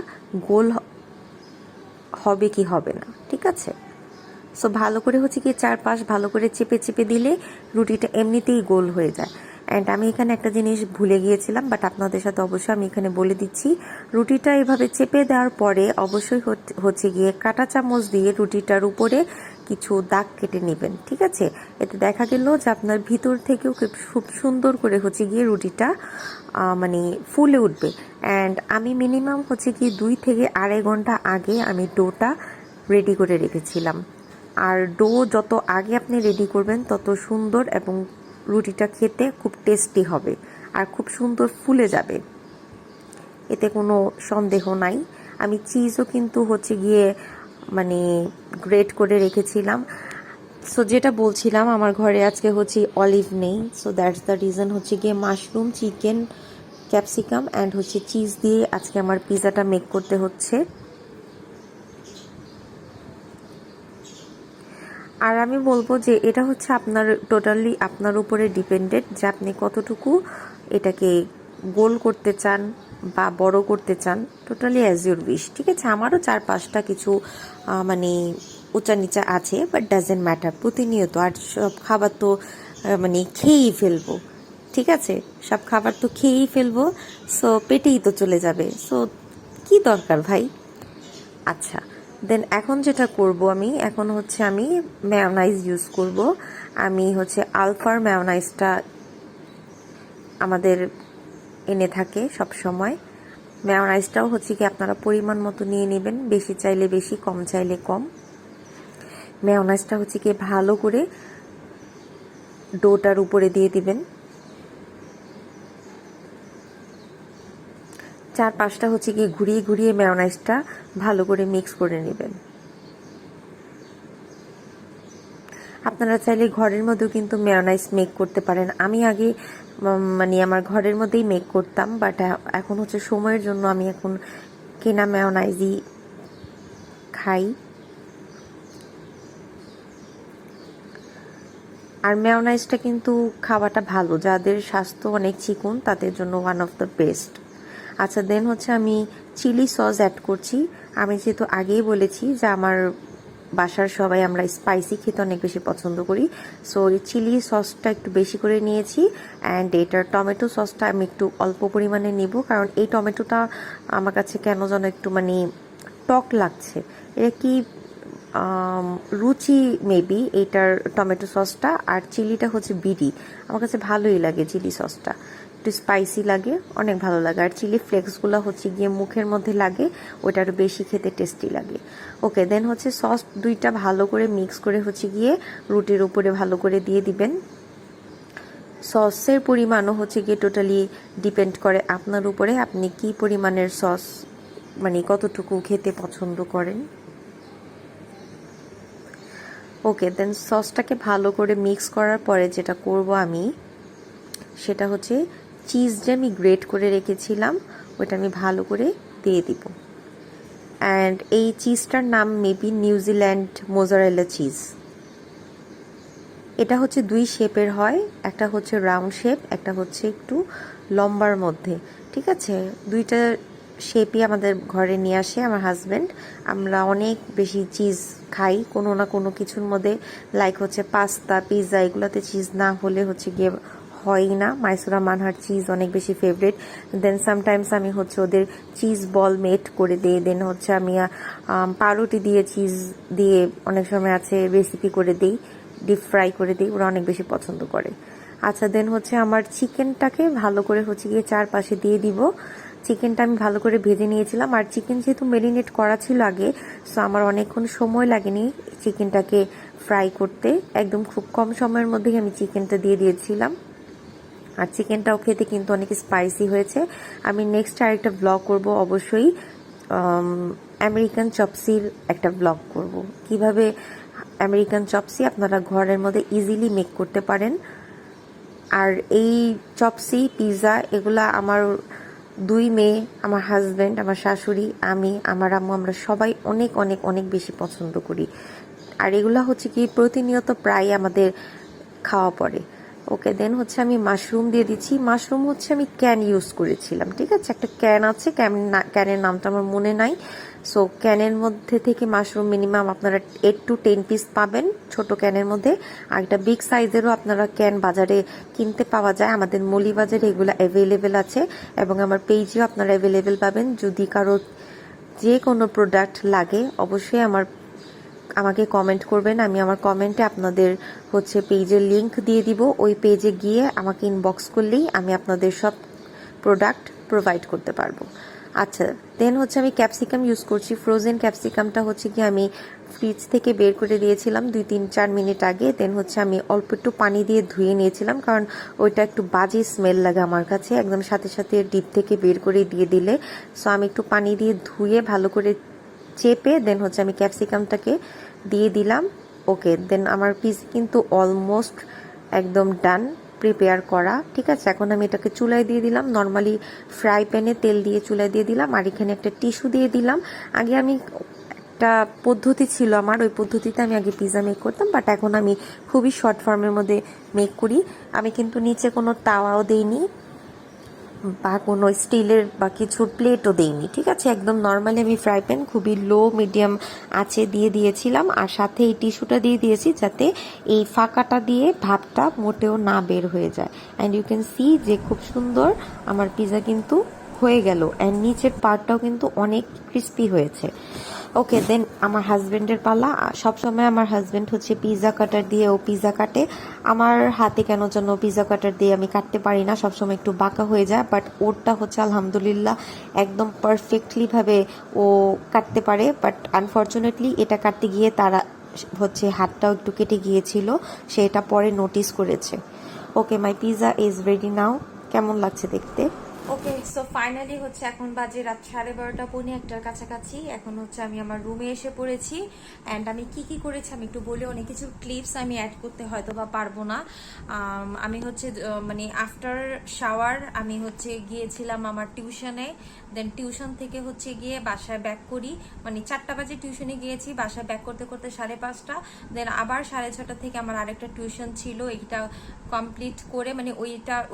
Speaker 2: গোল হবে কি হবে না। ঠিক আছে, সো ভালো করে হচ্ছে গিয়ে 4 পাশ ভালো করে চেপে চেপে দিলে রুটিটা এমনিতেই গোল হয়ে যায়। অ্যান্ড আমি এখানে একটা জিনিস ভুলে গিয়েছিলাম, বাট আপনাদের সাথে অবশ্যই আমি এখানে বলে দিচ্ছি। রুটিটা এভাবে চেপে দেওয়ার পরে অবশ্যই হচ্ছে গিয়ে কাঁটা চামচ দিয়ে রুটিটার উপরে কিছু দাগ কেটে নেবেন। ঠিক আছে, এতে দেখা গেল যে আপনার ভিতর থেকেও খুব সুন্দর করে হচ্ছে গিয়ে রুটিটা মানে ফুলে উঠবে। অ্যান্ড আমি মিনিমাম হচ্ছে কি 2 থেকে 2.5 ঘন্টা আগে আমি ডোটা রেডি করে রেখেছিলাম। আর ডো যত আগে আপনি রেডি করবেন তত সুন্দর এবং রুটিটা খেতে খুব টেস্টি হবে আর খুব সুন্দর ফুলে যাবে, এতে কোনো সন্দেহ নাই। আমি চিজও কিন্তু হচ্ছে গিয়ে মানে গ্রেট করে রেখেছিলাম। সো যেটা বলছিলাম, আমার ঘরে আজকে হচ্ছে অলিভ নেই, সো দ্যাটস দ্য রিজন হচ্ছে গিয়ে মাশরুম, চিকেন, ক্যাপসিকাম অ্যান্ড হচ্ছে চিজ দিয়ে আজকে আমার পিৎজাটা মেক করতে হচ্ছে। আর আমি বলবো যে এটা হচ্ছে আপনার টোটালি আপনার উপরে ডিপেন্ডেড যে আপনি কতটুকু এটাকে গোল করতে চান বা বড় করতে চান, টোটালি অ্যাজ ইউর উইশ। ঠিক আছে, আমারও 4-5টা কিছু মানে উঁচা নিচা আছে, বাট ডাজেন্ট ম্যাটার, প্রতিনিয়ত আর সব খাবার তো মানে খেয়েই ফেলবো। ঠিক আছে, সব খাবার তো খেয়েই ফেলবো, সো পেটেই তো চলে যাবে, সো কি দরকার ভাই। আচ্ছা, দেন এখন যেটা করব এখন হচ্ছে আমি মেয়োনাইজ ইউজ করব। আমি হচ্ছে আলফার মেয়োনাইজটা আমাদের এনে থাকে সব সময়। মেয়োনাইজটাও হচ্ছে কি আপনারা পরিমাণ মতো নিয়ে নেবেন, বেশি চাইলে বেশি, কম চাইলে কম। মেয়োনাইজটা হচ্ছে কি ভালো করে ডোটার উপরে দিয়ে দিবেন। 4-5টা হচ্ছে কি ঘুরিয়ে ঘুরিয়ে মেয়োনাইজটা ভালো করে মিক্স করে নেবেন। আপনারা চাইলে ঘরের মধ্যেও কিন্তু মেয়োনাইজ মেক করতে পারেন। আমি আগে আমার ঘরের মধ্যেই মেক করতাম, বাট এখন হচ্ছে সময়ের জন্য আমি এখন কেনা মেয়োনাইজই খাই। আর মেয়োনাইজটা কিন্তু খাওয়াটা ভালো, যাদের স্বাস্থ্য অনেক চিকন তাদের জন্য ওয়ান অফ দ্য বেস্ট। আচ্ছা, দেন হচ্ছে আমি চিলি সস অ্যাড করছি। আমি যেহেতু আগেই বলেছি যে আমার বাসার সবাই আমরা স্পাইসি খেতে অনেক বেশি পছন্দ করি, সো চিলি সসটা একটু বেশি করে নিয়েছি। অ্যান্ড এটার টমেটো সসটা আমি একটু অল্প পরিমাণে নিব, কারণ এই টমেটোটা আমার কাছে কেন যেন একটু টক লাগছে। এটা কি রুচি মেবি এটার টমেটো সসটা। আর চিলিটা হচ্ছে বিডি, আমার কাছে ভালোই লাগে চিলি সসটা, একটু স্পাইসি লাগে, অনেক ভালো লাগে। আর চিলি ফ্লেক্সগুলো হচ্ছে গিয়ে মুখের মধ্যে লাগে, ওটা আরও বেশি খেতে টেস্টি লাগে। ওকে, দেন হচ্ছে সস দুইটা ভালো করে মিক্স করে হচ্ছে গিয়ে রুটির উপরে ভালো করে দিয়ে দিবেন। সসের পরিমাণও হচ্ছে গিয়ে টোটালি ডিপেন্ড করে আপনার উপরে, আপনি কি পরিমাণের সস কতটুকু খেতে পছন্দ করেন। ওকে, দেন সসটাকে ভালো করে মিক্স করার পরে যেটা করব আমি, সেটা হচ্ছে চিজ যে আমি গ্রেট করে রেখেছিলাম ওটা আমি ভালো করে দিয়ে দিব। অ্যান্ড এই চিজটার নাম মেবি নিউজিল্যান্ড মোজারেলা চিজ। এটা হচ্ছে 2 শেপের হয়, একটা হচ্ছে রাউন্ড শেপ, একটা হচ্ছে একটু লম্বার মধ্যে। ঠিক আছে, 2টা শেপই আমাদের ঘরে নিয়ে আসে আমার হাজব্যান্ড। আমরা অনেক বেশি চিজ খাই কোনো না কোনো কিছুর মধ্যে, লাইক হচ্ছে পাস্তা, পিৎজা, এগুলোতে চিজ না হলে হচ্ছে গিয়ে হয়ই না। মাইসুরা মানহার চিজ অনেক বেশি ফেভারিট। দেন সামটাইমস আমি হচ্ছে ওদের চিজ বল মেট করে দিই। দেন হচ্ছে আমি পাউরুটি দিয়ে চিজ দিয়ে অনেক সময় আছে রেসিপি করে দিই, ডিপ ফ্রাই করে দিই, ওরা অনেক বেশি পছন্দ করে। আচ্ছা, দেন হচ্ছে আমার চিকেনটাকে ভালো করে হচ্ছে গিয়ে চারপাশে দিয়ে দিব। চিকেনটা আমি ভালো করে ভেজে নিয়েছিলাম, আর চিকেন যেহেতু মেরিনেট করা ছিল আগে, সো আমার অনেকক্ষণ সময় লাগেনি চিকেনটাকে ফ্রাই করতে। একদম খুব কম সময়ের মধ্যেই আমি চিকেনটা দিয়ে দিয়েছিলাম। আর চিকেনটাও খেতে কিন্তু অনেক স্পাইসি হয়েছে। আমি নেক্সট আরেকটা ব্লগ করব অবশ্যই, আমেরিকান চপসির একটা ব্লগ করব, কিভাবে আমেরিকান চপসি আপনারা ঘরের মধ্যে ইজিলি মেক করতে পারেন। আর এই চপসি, পিৎজা এগুলা আমার 2 মেয়ে, আমার হাজব্যান্ড, আমার শাশুড়ি, আমি, আমার আম্মু, আমরা সবাই অনেক অনেক অনেক বেশি পছন্দ করি। আর এগুলা হচ্ছে কি প্রতিনিয়ত প্রায় আমাদের খাওয়া পড়ে। ওকে, দেন হচ্ছে আমি মাশরুম দিয়ে দিচ্ছি। মাশরুম হচ্ছে আমি ক্যান ইউজ করেছিলাম। ঠিক আছে, একটা ক্যান আছে, ক্যানের নামটা আমার মনে নাই। সো ক্যানের মধ্যে থেকে মাশরুম মিনিমাম আপনারা 8 to 10 পিস পাবেন ছোট ক্যানের মধ্যে। আর একটা বিগ সাইজেরও আপনারা ক্যান বাজারে কিনতে পাওয়া যায়, আমাদের মলি বাজারে এগুলো অ্যাভেলেবেল আছে, এবং আমার পেজেও আপনারা অ্যাভেলেবেল পাবেন। যদি কারো যে কোনো প্রোডাক্ট লাগে অবশ্যই আমাকে কমেন্ট করবেন, আমি আমার কমেন্টে আপনাদের হচ্ছে পেজের লিংক দিয়ে দিব। ওই পেজে গিয়ে আমাকে ইনবক্স করলেই আমি আপনাদের সব প্রোডাক্ট প্রোভাইড করতে পারবো। আচ্ছা, দেন হচ্ছে আমি ক্যাপসিকাম ইউজ করছি। ফ্রোজেন ক্যাপসিকামটা হচ্ছে কি আমি ফ্রিজ থেকে বের করে দিয়েছিলাম 2-3-4 মিনিট আগে। দেন হচ্ছে আমি অল্প একটু পানি দিয়ে ধুয়ে নিয়েছিলাম, কারণ ওইটা একটু বাজে স্মেল লাগে আমার কাছে একদম সাথে সাথে ডিপ থেকে বের করে দিয়ে দিলে। সো আমি একটু পানি দিয়ে ধুয়ে ভালো করে চেপে দেন হচ্ছে আমি ক্যাপসিকামটাকে দিয়ে দিলাম। ওকে, দেন আমার পিস কিন্তু অলমোস্ট একদম ডান প্রিপেয়ার করা। ঠিক আছে, এখন আমি এটাকে চুলায় দিয়ে দিলাম, নর্মালি ফ্রাই প্যানে তেল দিয়ে চুলায় দিয়ে দিলাম। আর এখানে একটা টিস্যু দিয়ে দিলাম। আগে আমি একটা পদ্ধতি ছিল আমার, ওই পদ্ধতিতে আমি আগে পিৎজা মেক করতাম, বাট এখন আমি খুবই শর্ট ফর্মের মধ্যে মেক করি। আমি কিন্তু নিচে কোনো তাওয়াও দেইনি বা কোনো স্টিলের বা কিছুর প্লেটও দেইনি। ঠিক আছে, একদম নর্মালি আমি ফ্রাই প্যান খুবই লো মিডিয়াম আঁচে দিয়ে দিয়েছিলাম, আর সাথে এই টিস্যুটা দিয়ে দিয়েছি যাতে এই ফাঁকাটা দিয়ে ভাবটা মোটেও না বের হয়ে যায়। অ্যান্ড ইউ ক্যান সি যে খুব সুন্দর আমার পিৎজা কিন্তু হয়ে গেল, অ্যান্ড নিচের পার্টটাও কিন্তু অনেক ক্রিস্পি হয়েছে। ওকে দেন আমার হাজবেন্ডের পালা। সবসময় আমার হাজবেন্ড হচ্ছে পিৎজা কাটার দিয়ে ও পিৎজা কাটে। আমার হাতে কেন যেন পিৎজা কাটার দিয়ে আমি কাটতে পারি না, সবসময় একটু বাঁকা হয়ে যায়। বাট ওরটা হচ্ছে আলহামদুলিল্লাহ একদম পারফেক্টলি ভাবে ও কাটতে পারে। বাট আনফর্চুনেটলি এটা কাটতে গিয়ে তারা হচ্ছে হাতটাও একটু কেটে গিয়েছিল, সে এটা পরে নোটিস করেছে। ওকে মাই পিৎজা ইজ রেডি নাও। কেমন লাগছে দেখতে?
Speaker 1: ওকে, সো ফাইনালি হচ্ছে এখন বাজে রাত 12:30 পৌনে একটার কাছাকাছি। এখন হচ্ছে আমি আমার রুমে এসে পড়েছি। অ্যান্ড আমি কি কি করেছি আমি একটু বলি, অনেক কিছু ক্লিপস আমি অ্যাড করতে হয়তো বা পারবো না। আমি হচ্ছে মানে আফটার শাওয়ার আমি হচ্ছে গিয়েছিলাম আমার টিউশনে। দেন টিউশন থেকে হচ্ছে গিয়ে বাসায় ব্যাক করি, মানে 4টা বাজে টিউশনে গিয়েছি, বাসায় ব্যাক করতে করতে 5:30। দেন আবার 6:30 থেকে আমার আরেকটা টিউশন ছিল, এইটা কমপ্লিট করে মানে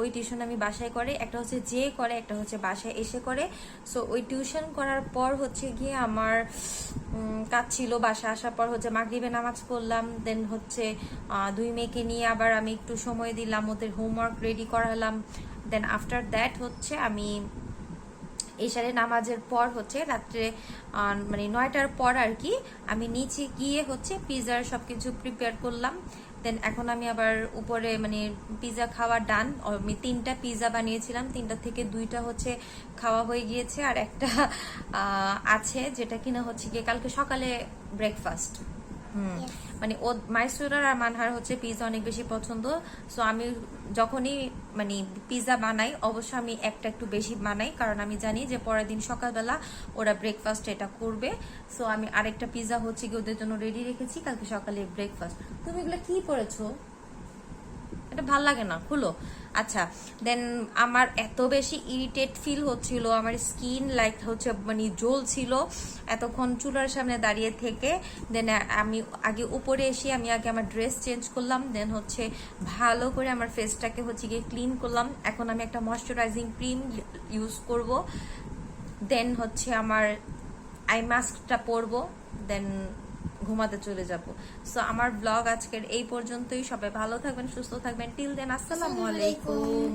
Speaker 1: ওই টিউশন আমি বাসায় করে, একটা হচ্ছে যে করে, একটা হচ্ছে বাসায় এসে করে। সো ওই টিউশন করার পর হচ্ছে গিয়ে আমার কাজ ছিল, বাসায় আসার পর হচ্ছে মাগরিবে নামাজ পড়লাম। দেন হচ্ছে 2 মেয়েকে নিয়ে আবার আমি একটু সময় দিলাম, ওদের হোমওয়ার্ক রেডি করালাম। দেন আফটার দ্যাট হচ্ছে আমি এশারে নামাজের পর হচ্ছে রাত্রে মানে 9টার পর আর কি আমি নিচে গিয়ে হচ্ছে পিৎজার সবকিছু প্রিপেয়ার করলাম। দেন এখন আমি আবার উপরে মানে পিৎজা খাওয়া ডান। আমি 3টা পিৎজা বানিয়েছিলাম, 3টা থেকে 2টা হচ্ছে খাওয়া হয়ে গিয়েছে, আর একটা আছে যেটা কিনা হচ্ছে গিয়ে কালকে সকালে ব্রেকফাস্ট। মানে ও মাইসুরার আর মানহার হচ্ছে পিৎজা অনেক বেশি পছন্দ। সো আমি যখনই মানে পিৎজা বানাই অবশ্য আমি একটা একটু বেশি বানাই, কারণ আমি জানি যে পরের দিন সকালবেলা ওরা ব্রেকফাস্ট এটা করবে। সো আমি আরেকটা পিৎজা হচ্ছে কি ওদের জন্য রেডি রেখেছি কালকে সকালে ব্রেকফাস্ট। তুমি এগুলো কি পরেছো? এটা ভাল লাগে না, খুলো। আচ্ছা, দেন আমার এত বেশি ইরিটেট ফিল হচ্ছিল, আমার স্কিন লাইক হচ্ছে মানে জ্বলছিল এতক্ষণ চুলার সামনে দাঁড়িয়ে থেকে। দেন আমি আগে উপরে এসে আমি আগে আমার ড্রেস চেঞ্জ করলাম, দেন হচ্ছে ভালো করে আমার ফেসটাকে হচ্ছে গিয়ে ক্লিন করলাম। এখন আমি একটা ময়শ্চারাইজিং ক্রিম ইউজ করব, দেন হচ্ছে আমার আই মাস্কটা পরবো, দেন ঘুমাতে চলে যাব। সো আমার ব্লগ আজকের এই পর্যন্তই। সবাই ভালো থাকবেন, সুস্থ থাকবেন। টিল দেন আসসালামু আলাইকুম।